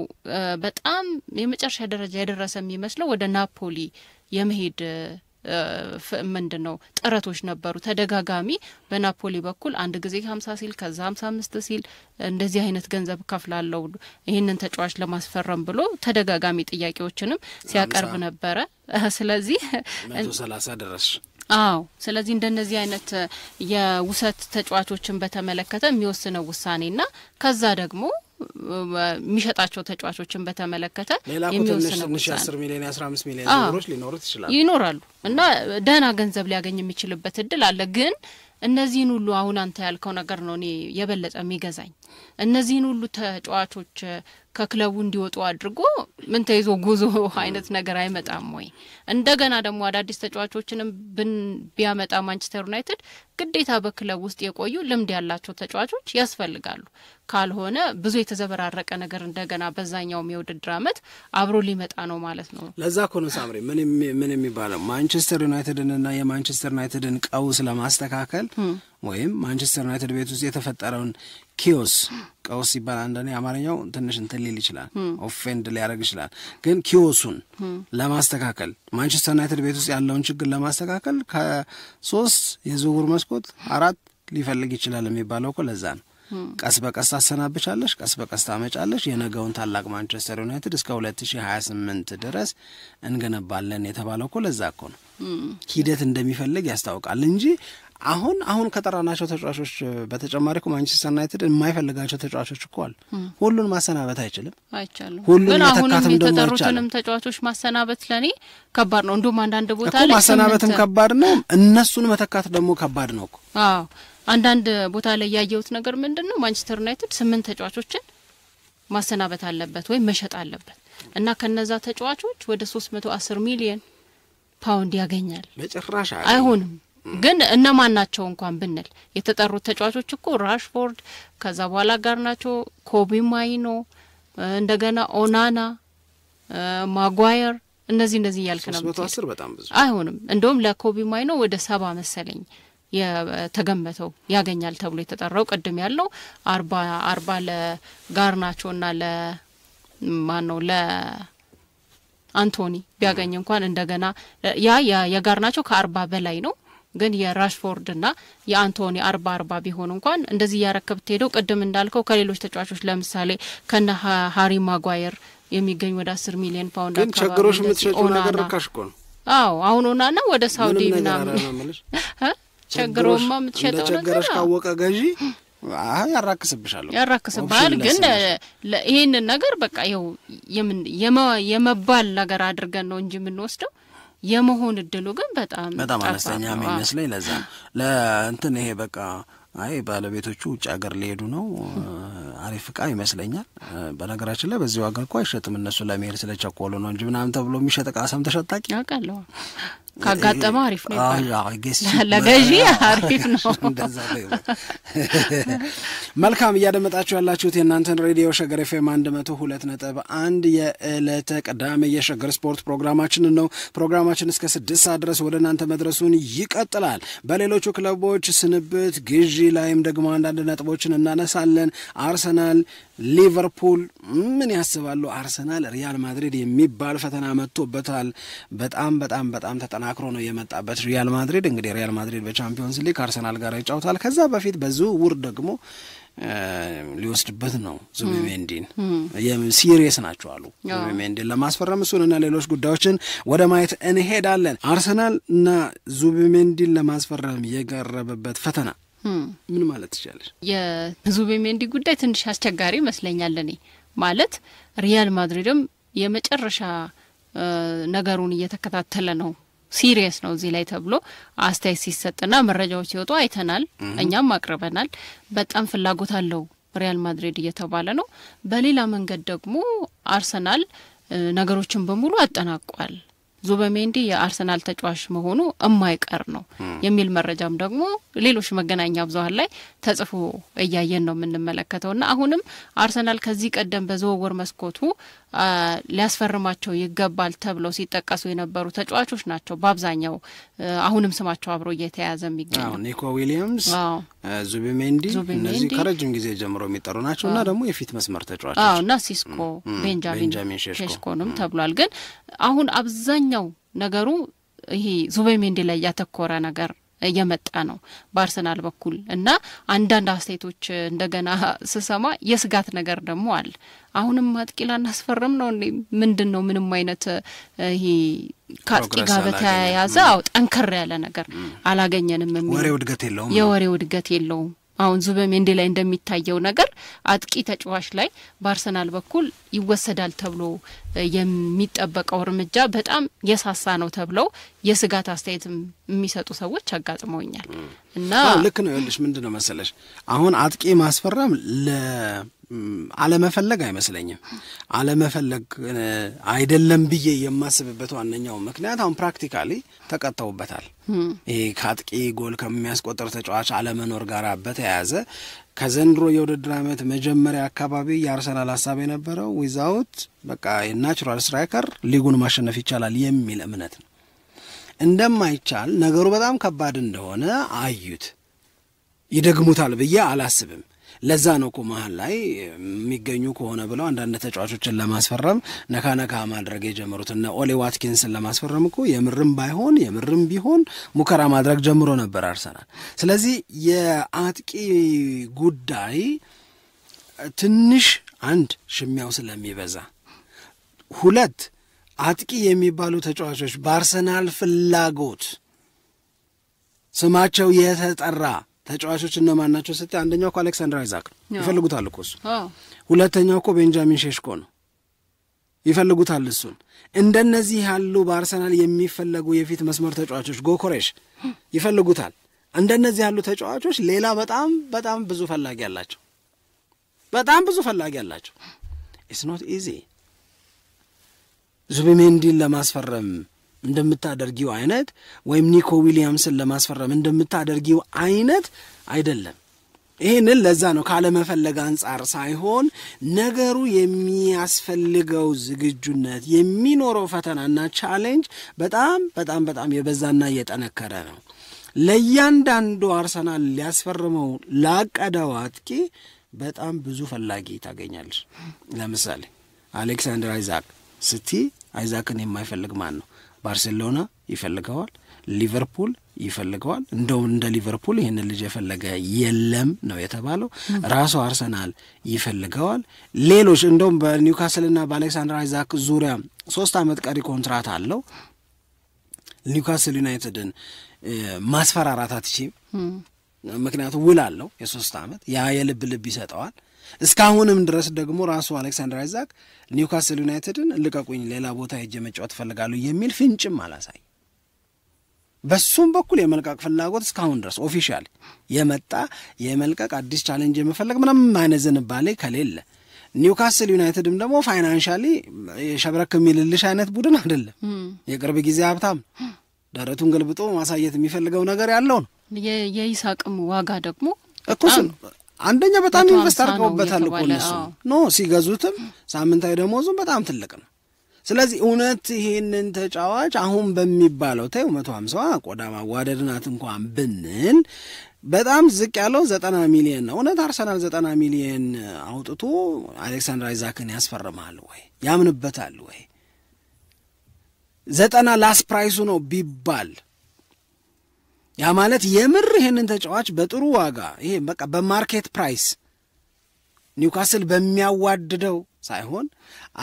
በጣም የመጨረሻ ደረጃ የደረሰ የሚመስለው ወደ ናፖሊ የመሄድ ምንድነው ጥረቶች ነበሩ ተደጋጋሚ በናፖሊ በኩል አንድ ጊዜ 50 ሲል ከዛ 55 ሲል እንደዚህ አይነት ገንዘብ ከፍላለው ይሄንን ተጫዋች ለማስፈረም ብሎ ተደጋጋሚ ጥያቄዎችንም ሲያቀርብ ነበረ። ስለዚህ 130 ደረስ ስለዚህ እንደነዚህ አይነት የውሰት ተጫዋቾችን በተመለከተ የሚወስነው ውሳኔና ከዛ ደግሞ የሚሸጣቸው ተጫዋቾችን በተመለከተ የሚወስነው 10 ሚሊዮን 15 ሚሊዮን ዩሮዎች ይኖራሉ እና ደህና ገንዘብ ሊያገኝ የሚችልበት እድል አለ። ግን እነዚህን ሁሉ አሁን አንተ ያልከው ነገር ነው እኔ የበለጠ የሚገዛኝ። እነዚህን ሁሉ ተጫዋቾች ከክለቡ እንዲወጡ አድርጎ ምን ተይዞ ጉዞ አይነት ነገር አይመጣም ወይ? እንደገና ደግሞ አዳዲስ ተጫዋቾችንም ቢያመጣ ማንቸስተር ዩናይትድ ግዴታ በክለብ ውስጥ የቆዩ ልምድ ያላቸው ተጫዋቾች ያስፈልጋሉ። ካልሆነ ብዙ የተዘበራረቀ ነገር እንደገና በዛኛው የውድድር አመት አብሮ ሊመጣ ነው ማለት ነው። ለዛ ኮን ሳምሪ ምን የሚባለው ማንቸስተር ዩናይትድንና የማንቸስተር ዩናይትድን ቀውስ ለማስተካከል ወይም ማንቸስተር ዩናይትድ ቤት ውስጥ የተፈጠረውን ኪዮስ ቀውስ ይባል አንደኔ አማርኛው ትንሽ እንትን ሊል ይችላል ኦፌንድ ሊያደርግ ይችላል። ግን ኪዮሱን ለማስተካከል ማንቸስተር ዩናይትድ ቤት ውስጥ ያለውን ችግር ለማስተካከል ከ3 የዝውውር መስኮት 4 ሊፈልግ ይችላል የሚባለው እኮ ለዛ ነው። ቀስ በቀስ አሰናብቻለሽ፣ ቀስ በቀስ ታመጫለሽ። የነገውን ታላቅ ማንቸስተር ዩናይትድ እስከ 2028 ድረስ እንገነባለን የተባለው እኮ ለዛ እኮ ነው። ሂደት እንደሚፈልግ ያስታውቃል እንጂ አሁን ከጠራናቸው ተጫዋቾች በተጨማሪ እኮ ማንቸስተር ዩናይትድ የማይፈልጋቸው ተጫዋቾች እኮ አሉ። ሁሉን ማሰናበት አይቻልም። ሁሉን መተካትም የተጠሩትንም ተጫዋቾች ማሰናበት ለኔ ከባድ ነው። እንደውም አንዳንድ ቦታ ላይ ማሰናበትም ከባድ ነው፣ እነሱን መተካት ደግሞ ከባድ ነው እኮ። አንዳንድ ቦታ ላይ ያየሁት ነገር ምንድነው ማንቸስተር ዩናይትድ 8 ተጫዋቾችን ማሰናበት አለበት ወይ መሸጥ አለበት እና ከነዛ ተጫዋቾች ወደ 310 ሚሊዮን ፓውንድ ያገኛል። በጭራሽ አይሆንም። ግን እነማን ናቸው እንኳን ብንል የተጠሩት ተጫዋቾች እኮ ራሽፎርድ፣ ከዛ በኋላ ጋርናቾ፣ ኮቢ ማይኖ፣ እንደገና ኦናና፣ ማጓየር እነዚህ ያልከ ነው 310 በጣም ብዙ አይሆንም። እንደውም ለኮቢ ማይኖ ወደ 70 መሰለኝ የተገመተው ያገኛል ተብሎ የተጠራው ቅድም ያለው 40 ለጋርናቾና ለማነው ለአንቶኒ ቢያገኝ እንኳን እንደገና የጋርናቾ ከ40 በላይ ነው። ግን የራሽፎርድና የአንቶኒ 40 ቢሆን እንኳን እንደዚህ ያረከብት ሄደው ቅድም እንዳልከው ከሌሎች ተጫዋቾች ለምሳሌ ከነ ሃሪ ማጓየር የሚገኝ ወደ 10 ሚሊዮን ፓውንድ አካባቢ ግን ቸግሮሽ የምትሸጪው ነገር ርካሽ እኮ ነው። አሁን ሆናና ወደ ሳውዲ ምናምን ቸግሮማ የምትሸጠው ነገር ቸግሮሽ ካወቀ ገዢ ያራክስብሻል። ግን ይሄንን ነገር በቃ የመባል ነገር አድርገን ነው እንጂ የምንወስደው የመሆን እድሉ ግን በጣም አነስተኛ የሚመስለኝ ለዛ ለእንትን ይሄ በቃ ባለቤቶቹ ውጭ ሀገር ሊሄዱ ነው አሪፍ ዕቃ ይመስለኛል። በነገራችን ላይ በዚህ ዋጋ እኮ አይሸጥም እነሱ ለመሄድ ስለቸኮሉ ነው እንጂ ምናምን ተብሎ የሚሸጥ ዕቃ ሰምተሽ አታውቂ? አውቃለሁ። ካጋጠመ አሪፍ ነው ለገዢ አሪፍ ነው። እንደዛ ነው። መልካም እያደመጣችሁ ያላችሁት የእናንተን ሬዲዮ ሸገር ኤፍኤም 102.1 የዕለተ ቅዳሜ የሸገር ስፖርት ፕሮግራማችንን ነው። ፕሮግራማችን እስከ 6 ሰዓት ድረስ ወደ እናንተ መድረሱን ይቀጥላል። በሌሎቹ ክለቦች ስንብት ግዢ ላይም ደግሞ አንዳንድ ነጥቦችን እናነሳለን። አርሰናል፣ ሊቨርፑል ምን ያስባሉ? አርሰናል ሪያል ማድሪድ የሚባል ፈተና መጥቶበታል። በጣም ተጠናክሮ ነው የመጣበት ሪያል ማድሪድ። እንግዲህ ሪያል ማድሪድ በቻምፒዮንስ ሊግ አርሰናል ጋር ይጫወታል። ከዛ በፊት በዝውውር ደግሞ ሊወስድበት ነው ዙቢሜንዲን። ሲሪየስ ናቸው አሉ ዙቢሜንዲን ለማስፈረም። እሱንና ሌሎች ጉዳዮችን ወደ ማየት እንሄዳለን። አርሰናል እና ዙቢሜንዲን ለማስፈረም የቀረበበት ፈተና ምን ማለት ይችላል? የዙቢሜንዲ ጉዳይ ትንሽ አስቸጋሪ ይመስለኛል እኔ ማለት ሪያል ማድሪድም የመጨረሻ ነገሩን እየተከታተለ ነው፣ ሲሪየስ ነው እዚህ ላይ ተብሎ አስተያየት ሲሰጥና መረጃዎች ሲወጡ አይተናል፣ እኛም አቅርበናል። በጣም ፍላጎት አለው ሪያል ማድሪድ እየተባለ ነው። በሌላ መንገድ ደግሞ አርሰናል ነገሮችን በሙሉ አጠናቋል። ዙበሜንዲ የአርሰናል ተጫዋች መሆኑ የማይቀር ነው የሚል መረጃም ደግሞ ሌሎች መገናኛ ብዙሃን ላይ ተጽፎ እያየን ነው የምንመለከተውና አሁንም አርሰናል ከዚህ ቀደም በዝውውር መስኮቱ ሊያስፈርማቸው ይገባል ተብለው ሲጠቀሱ የነበሩ ተጫዋቾች ናቸው በአብዛኛው አሁንም ስማቸው አብሮ እየተያዘ የሚገኘው ኒኮ ዊሊያምስ ዙበሜንዲ እነዚህ ከረጅም ጊዜ ጀምሮ የሚጠሩ ናቸውና ደግሞ የፊት መስመር ተጫዋቾች እና ሲስኮ ቤንጃሚን ሼሽኮንም ተብሏል ግን አሁን አብዛኛው ነገሩ ይሄ ዙበሜንዲ ላይ ያተኮረ ነገር እየመጣ ነው በአርሰናል በኩል እና አንዳንድ አስተያየቶች እንደገና ስሰማ የስጋት ነገር ደግሞ አለ አሁንም ማጥቂላና አስፈርም ነው ምንድነው ምንም አይነት ይሄ ካጥቂ ጋር በተያያዘ ጠንከር ያለ ነገር አላገኘንም የሚል የወሬው እድገት የለውም አሁን ዙበሜንዲ ላይ እንደሚታየው ነገር አጥቂ ተጫዋች ላይ በአርሰናል በኩል ይወሰዳል ተብሎ የሚጠበቀው እርምጃ በጣም የሳሳ ነው ተብለው የስጋት አስተያየትም የሚሰጡ ሰዎች አጋጥመውኛል እና ልክ ነው ይልሽ ምንድነው መሰለሽ አሁን አጥቂ ማስፈረም አለመፈለግ አይመስለኝም አለመፈለግ አይደለም ብዬ የማስብበት ዋነኛው ምክንያት አሁን ፕራክቲካሊ ተቀጣውበታል ይሄ ካጥቂ ጎል ከሚያስቆጥር ተጫዋች አለመኖር ጋር በተያያዘ ከዘንድሮ የውድድር ዓመት መጀመሪያ አካባቢ የአርሰናል ሐሳብ የነበረው ዊዛውት በቃ ናቹራል ስትራይከር ሊጉን ማሸነፍ ይቻላል የሚል እምነት ነው እንደማይቻል ነገሩ በጣም ከባድ እንደሆነ አዩት ይደግሙታል ብዬ አላስብም ለዛ ነው እኮ መሃል ላይ የሚገኙ ከሆነ ብለው አንዳንድ ተጫዋቾችን ለማስፈረም ነካነካ ማድረግ የጀመሩትና ኦሊ ዋትኪንስን ለማስፈረም እኮ የምርም ቢሆን ሙከራ ማድረግ ጀምሮ ነበር አርሰናል ስለዚህ የአጥቂ ጉዳይ ትንሽ አንድ ሽሚያው ስለሚበዛ ሁለት አጥቂ የሚባሉ ተጫዋቾች በአርሰናል ፍላጎት ስማቸው የተጠራ ተጫዋቾች እነማን ናቸው ስትይ አንደኛው እኮ አሌክሳንደር አይዛክ ይፈልጉታል እኮ እሱ ሁለተኛው እኮ ቤንጃሚን ሼሽኮ ነው ይፈልጉታል እሱን እንደነዚህ ያሉ በአርሰናል የሚፈልጉ የፊት መስመር ተጫዋቾች ጎኮሬሽ ይፈልጉታል እንደነዚህ ያሉ ተጫዋቾች ሌላ በጣም ብዙ ፈላጊ ያላቸው it's not easy ዙበሜንዲን ለማስፈረም እንደምታደርጊው አይነት ወይም ኒኮ ዊሊያምስን ለማስፈረም እንደምታደርጊው አይነት አይደለም ይሄንን ለዛ ነው ካለ መፈለግ አንፃር ሳይሆን ነገሩ የሚያስፈልገው ዝግጁነት የሚኖረው ፈተናና ቻሌንጅ በጣም የበዛና የጠነከረ ነው ለእያንዳንዱ አርሰናል ሊያስፈርመው ላቀደው አጥቂ በጣም ብዙ ፈላጊ ታገኛለሽ ለምሳሌ አሌክሳንደር አይዛክ ስቲ አይዛክን የማይፈልግ ማን ነው ባርሴሎና ይፈልገዋል ሊቨርፑል ይፈልገዋል እንደውም እንደ ሊቨርፑል ይሄን ልጅ የፈለገ የለም ነው የተባለው ራሱ አርሰናል ይፈልገዋል ሌሎች እንደውም በኒውካስልና በአሌክሳንደር አይዛክ ዙሪያ 3 አመት ቀሪ ኮንትራት አለው ኒውካስል ዩናይትድን ማስፈራራት አትችይም ምክንያቱም ውል አለው የ3 አመት ያ የልብ ይሰጠዋል እስካሁንም ድረስ ደግሞ ራሱ አሌክሳንደር አይዛክ ኒውካስል ዩናይትድን ልቀቁኝ ሌላ ቦታ ሄጄ መጫወት ፈልጋለሁ የሚል ፍንጭም አላሳይ በሱም በኩል የመልቀቅ ፍላጎት እስካሁን ድረስ ኦፊሻሊ የመጣ የመልቀቅ አዲስ ቻሌንጅ የመፈለግ ምንም አይነት ዝንባሌ ከሌለ ኒውካስል ዩናይትድም ደግሞ ፋይናንሻሊ ሸብረክ የሚልልሽ አይነት ቡድን አይደለም የቅርብ ጊዜ ሀብታም ደረቱን ገልብጦ ማሳየት የሚፈልገው ነገር ያለው ነው የይሳቅም ዋጋ ደግሞ እኮስ አንደኛ በጣም ኢንቨስት አድርገውበታል እኮ እነሱ ሲገዙትም ሳምንታዊ ደሞዙም በጣም ትልቅ ነው ስለዚህ እውነት ይሄንን ተጫዋች አሁን በሚባለው 150 ቆዳ ማዋደድናት እንኳን ብንል በጣም ዝቅ ያለው 90 ሚሊዮን ነው እውነት አርሰናል 90 ሚሊዮን አውጥቶ አሌክሳንደር አይዛክን ያስፈርማል ወይ ያምንበታል ወይ 90 ላስ ፕራይሱ ነው ቢባል ያ ማለት የምር ይሄንን ተጫዋች በጥሩ ዋጋ ይሄ በቃ በማርኬት ፕራይስ ኒውካስል በሚያዋድደው ሳይሆን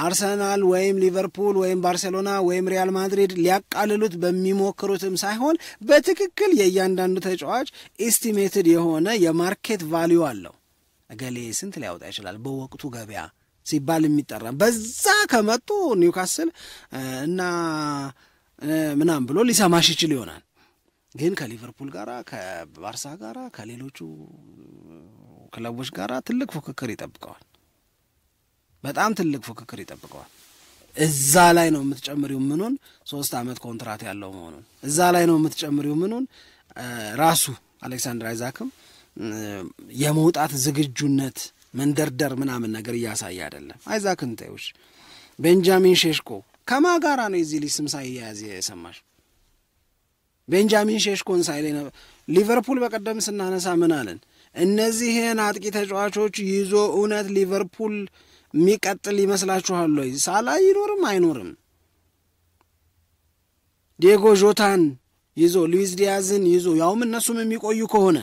አርሰናል ወይም ሊቨርፑል ወይም ባርሴሎና ወይም ሪያል ማድሪድ ሊያቃልሉት በሚሞክሩትም ሳይሆን በትክክል የእያንዳንዱ ተጫዋች ኤስቲሜትድ የሆነ የማርኬት ቫልዩ አለው እገሌ ስንት ሊያወጣ ይችላል በወቅቱ ገበያ ሲባል የሚጠራ በዛ ከመጡ ኒውካስል እና ምናም ብሎ ሊሰማሽ ይችል ይሆናል ግን ከሊቨርፑል ጋራ ከባርሳ ጋራ ከሌሎቹ ክለቦች ጋራ ትልቅ ፉክክር ይጠብቀዋል በጣም ትልቅ ፉክክር ይጠብቀዋል እዛ ላይ ነው የምትጨምሪው ምኑን 3 ዓመት ኮንትራት ያለው መሆኑን እዛ ላይ ነው የምትጨምሪው ምኑን ራሱ አሌክሳንደር አይዛክም የመውጣት ዝግጁነት መንደርደር ምናምን ነገር እያሳየ አይደለም። አይዛክን ተይውሽ ቤንጃሚን ሼሽኮ ከማጋራ ነው እዚህ ሊስም ሳይያዝ የሰማሽ ቤንጃሚን ሼሽኮን ሳይለ ሊቨርፑል በቀደም ስናነሳ ምን አለን እነዚህን አጥቂ ተጫዋቾች ይዞ እውነት ሊቨርፑል የሚቀጥል ይመስላችኋል ወይ? ሳላ ይኖርም አይኖርም ዲየጎ ጆታን ይዞ ሉዊስ ዲያዝን ይዞ ያውም እነሱም የሚቆዩ ከሆነ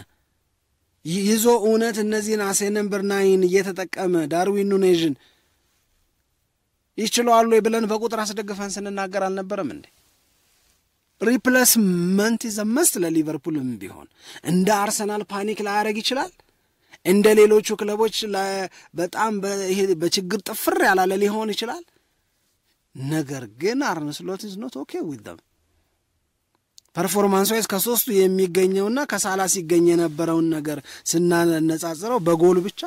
ይዞ እውነት እነዚህን አሴ ነምበር 9 እየተጠቀመ ዳርዊን ኑኔዥን ይችላሉ ብለን በቁጥር አስደግፈን ስንናገር አልነበረም እንዴ? ሪፕሌስመንት ኢዝ መስት ለሊቨርፑልም ቢሆን እንደ አርሰናል ፓኒክ ላያረግ ይችላል። እንደ ሌሎቹ ክለቦች በጣም በችግር ጥፍር ያላለ ሊሆን ይችላል። ነገር ግን አርነ ስሎት is not okay with them ፐርፎርማንስ ወይስ ከሶስቱ የሚገኘውና ከሳላ ሲገኝ የነበረውን ነገር ስናነጻጽረው በጎል ብቻ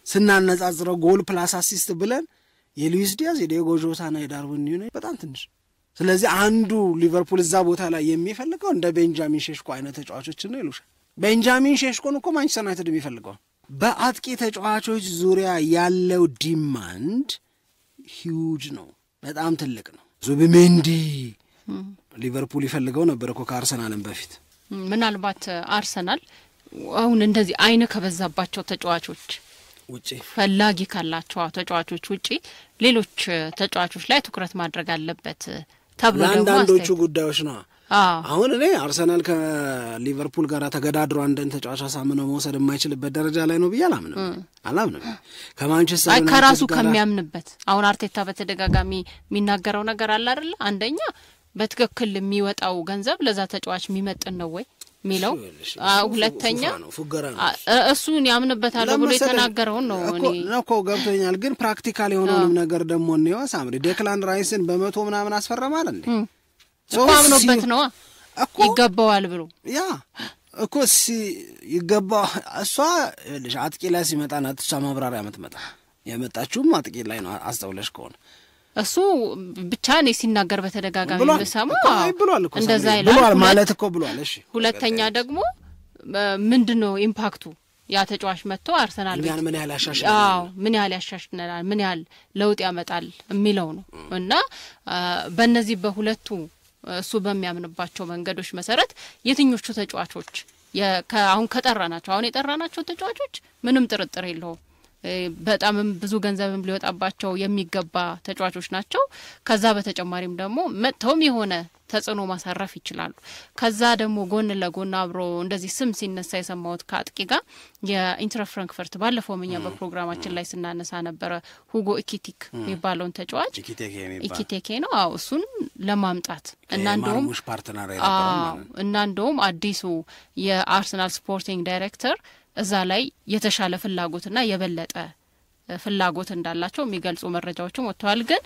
ስናነጻጽረው ጎል ፕላስ አሲስት ብለን የሉዊስ ዲያዝ የዲየጎ ጆታና የዳርዊን ኑኔዝ በጣም ትንሽ። ስለዚህ አንዱ ሊቨርፑል እዛ ቦታ ላይ የሚፈልገው እንደ ቤንጃሚን ሼሽኮ አይነት ተጫዋቾች ነው ይሉሻል። ቤንጃሚን ሼሽኮን እኮ ማንቸስተር ዩናይትድ የሚፈልገው በአጥቂ ተጫዋቾች ዙሪያ ያለው ዲማንድ ሂውጅ ነው፣ በጣም ትልቅ ነው። ዙቢሜንዲ ሊቨርፑል ይፈልገው ነበር እኮ ከአርሰናልም በፊት። ምናልባት አርሰናል አሁን እንደዚህ አይነ ከበዛባቸው ተጫዋቾች ውጪ ፈላጊ ካላቸው ተጫዋቾች ውጪ ሌሎች ተጫዋቾች ላይ ትኩረት ማድረግ አለበት ተብሎ ደግሞ አንዳንዶቹ ጉዳዮች ነው። አሁን እኔ አርሰናል ከሊቨርፑል ጋር ተገዳድሮ አንድን ተጫዋች አሳምነው መውሰድ የማይችልበት ደረጃ ላይ ነው ብዬ አላምንም። ከማንቸስተር ዩናይትድ ከራሱ ከሚያምንበት አሁን አርቴታ በተደጋጋሚ የሚናገረው ነገር አለ አይደል? አንደኛ በትክክል የሚወጣው ገንዘብ ለዛ ተጫዋች የሚመጥን ነው ወይ ሚለው፣ ሁለተኛ እሱን ያምንበታል ብሎ የተናገረው ነው። እኔ እኮ ገብቶኛል። ግን ፕራክቲካል የሆነውንም ነገር ደግሞ ነው ሳምሪ ዴክላን ራይስን በመቶ ምናምን አስፈረማል እንዴ? አምኖበት ነው እኮ ይገባዋል ብሎ ያ እኮ ይገባ እሷ ልጅ አጥቂ ላይ ሲመጣ ናት እሷ ማብራሪያ የመጣችውም አጥቂ ላይ ነው። አስተውለሽ ከሆነ እሱ ብቻ ነው ሲናገር በተደጋጋሚ በሰማው እንደዛ ይላል ማለት እኮ ብሏል። እሺ ሁለተኛ ደግሞ ምንድነው ኢምፓክቱ ያ ተጫዋች መጥቶ አርሰናል ምን ያህል ያሻሽላል፣ ምን ያህል ያሻሽላል፣ ምን ያህል ለውጥ ያመጣል የሚለው ነው። እና በእነዚህ በሁለቱ እሱ በሚያምንባቸው መንገዶች መሰረት የትኞቹ ተጫዋቾች አሁን የጠራናቸው ተጫዋቾች ምንም ጥርጥር የለውም በጣም ብዙ ገንዘብም ሊወጣባቸው የሚገባ ተጫዋቾች ናቸው። ከዛ በተጨማሪም ደግሞ መጥተውም የሆነ ተጽዕኖ ማሳረፍ ይችላሉ። ከዛ ደግሞ ጎን ለጎን አብሮ እንደዚህ ስም ሲነሳ የሰማሁት ከአጥቂ ጋር የኢንተር ፍራንክፈርት ባለፈው መኛ በፕሮግራማችን ላይ ስናነሳ ነበረ ሁጎ ኢኪቲክ የሚባለውን ተጫዋች ኢኪቲኬ ነው። እሱን ለማምጣት እና እንደውም አዲሱ የአርሰናል ስፖርቲንግ ዳይሬክተር እዛ ላይ የተሻለ ፍላጎትና የበለጠ ፍላጎት እንዳላቸው የሚገልጹ መረጃዎችም ወጥተዋል። ግን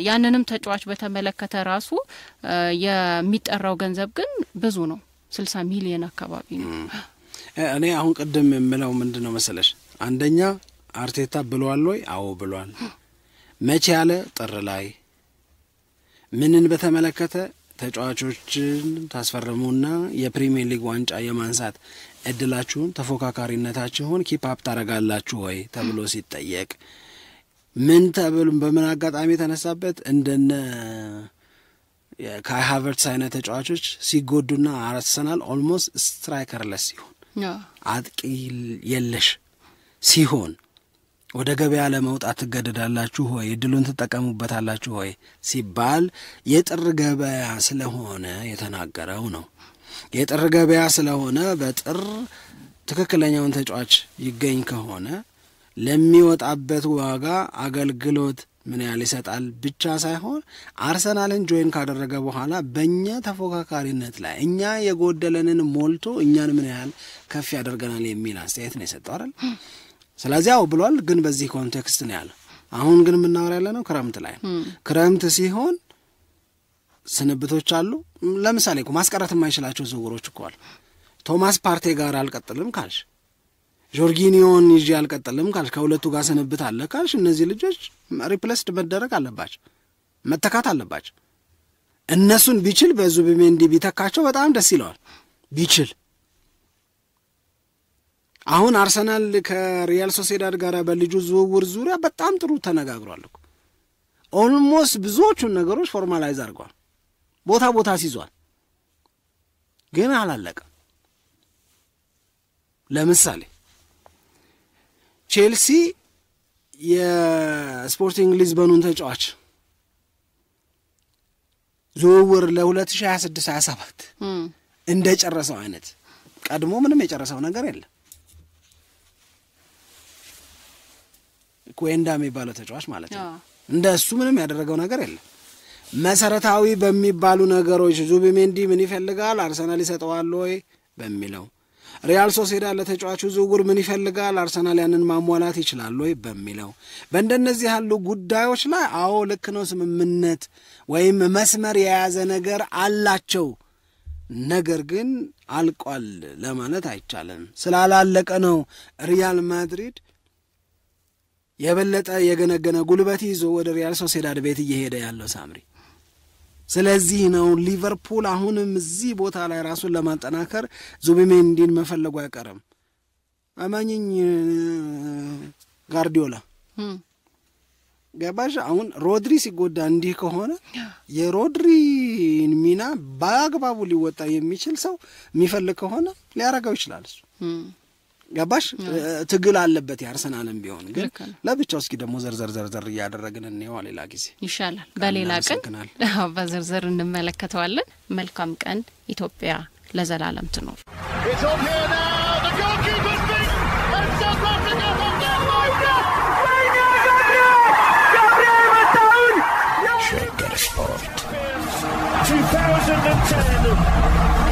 ያንንም ተጫዋች በተመለከተ ራሱ የሚጠራው ገንዘብ ግን ብዙ ነው፣ 60 ሚሊዮን አካባቢ ነው። እኔ አሁን ቀደም የምለው ምንድነው መሰለሽ፣ አንደኛ አርቴታ ብሏል ወይ? አዎ ብሏል። መቼ ያለ ጥር ላይ ምንን በተመለከተ ተጫዋቾችን ታስፈርሙና የፕሪሚየር ሊግ ዋንጫ የማንሳት እድላችሁን ተፎካካሪነታችሁን ኪፕ አፕ ታረጋላችሁ ወይ ተብሎ ሲጠየቅ ምን ተብሎ በምን አጋጣሚ ተነሳበት? እንደነ ካይ ሃቨርትስ አይነት ተጫዋቾች ሲጎዱና አርሰናል ኦልሞስት ስትራይከርለስ ሲሆን አጥቂ የለሽ ሲሆን ወደ ገበያ ለመውጣት ትገደዳላችሁ ሆይ እድሉን ትጠቀሙበታላችሁ ሆይ ሲባል የጥር ገበያ ስለሆነ የተናገረው ነው። የጥር ገበያ ስለሆነ በጥር ትክክለኛውን ተጫዋች ይገኝ ከሆነ ለሚወጣበት ዋጋ አገልግሎት ምን ያህል ይሰጣል ብቻ ሳይሆን አርሰናልን ጆይን ካደረገ በኋላ በእኛ ተፎካካሪነት ላይ እኛ የጎደለንን ሞልቶ እኛን ምን ያህል ከፍ ያደርገናል የሚል አስተያየት ነው የሰጠው አይደል? ስለዚህ አዎ ብሏል። ግን በዚህ ኮንቴክስት ነው ያለው። አሁን ግን የምናወራ ያለነው ክረምት ላይ ነው። ክረምት ሲሆን ስንብቶች አሉ። ለምሳሌ እኮ ማስቀረት የማይችላቸው ዝውውሮች እኮ አሉ። ቶማስ ፓርቴ ጋር አልቀጥልም ካልሽ ጆርጊኒዮን ይዤ አልቀጥልም ካልሽ ከሁለቱ ጋር ሰነብት አለ ካልሽ እነዚህ ልጆች ሪፕሌስድ መደረግ አለባቸው፣ መተካት አለባቸው። እነሱን ቢችል በዙቢሜንዲ ቢተካቸው በጣም ደስ ይለዋል ቢችል። አሁን አርሰናል ከሪያል ሶሴዳድ ጋር በልጁ ዝውውር ዙሪያ በጣም ጥሩ ተነጋግሯል እኮ ኦልሞስት ብዙዎቹን ነገሮች ፎርማላይዝ አድርጓል፣ ቦታ ሲዟል፣ ግን አላለቀም። ለምሳሌ ቼልሲ የስፖርቲንግ ሊዝበኑን ተጫዋች ዝውውር ለ2026-27 እንደጨረሰው አይነት ቀድሞ ምንም የጨረሰው ነገር የለም። ኩዌንዳ የሚባለው ተጫዋች ማለት ነው። እንደሱ ምንም ያደረገው ነገር የለም። መሰረታዊ በሚባሉ ነገሮች ዙቢሜንዲ ምን ይፈልጋል፣ አርሰናል ይሰጠዋል ወይ በሚለው፣ ሪያል ሶሴዳድ ለተጫዋቹ ዝውውር ምን ይፈልጋል፣ አርሰናል ያንን ማሟላት ይችላል ወይ በሚለው፣ በእንደነዚህ ያሉ ጉዳዮች ላይ አዎ ልክ ነው ስምምነት ወይም መስመር የያዘ ነገር አላቸው። ነገር ግን አልቋል ለማለት አይቻልም። ስላላለቀ ነው ሪያል ማድሪድ የበለጠ የገነገነ ጉልበት ይዞ ወደ ሪያል ሶሴዳድ ቤት እየሄደ ያለው ሳምሪ። ስለዚህ ነው ሊቨርፑል አሁንም እዚህ ቦታ ላይ ራሱን ለማጠናከር ዙቢሜንዲን መፈለጉ አይቀርም። አማኝኝ ጋርዲዮላ ገባሽ? አሁን ሮድሪ ሲጎዳ እንዲህ ከሆነ የሮድሪን ሚና በአግባቡ ሊወጣ የሚችል ሰው የሚፈልግ ከሆነ ሊያረጋው ይችላል እሱ። ገባሽ? ትግል አለበት ያርሰናልም ቢሆን ግን ለብቻው እስኪ ደግሞ ዘርዘር እያደረግን እንየው ሌላ ጊዜ ይሻላል። በሌላ ቀን በዝርዝር እንመለከተዋለን። መልካም ቀን። ኢትዮጵያ ለዘላለም ትኖር። Shaker Sport 2010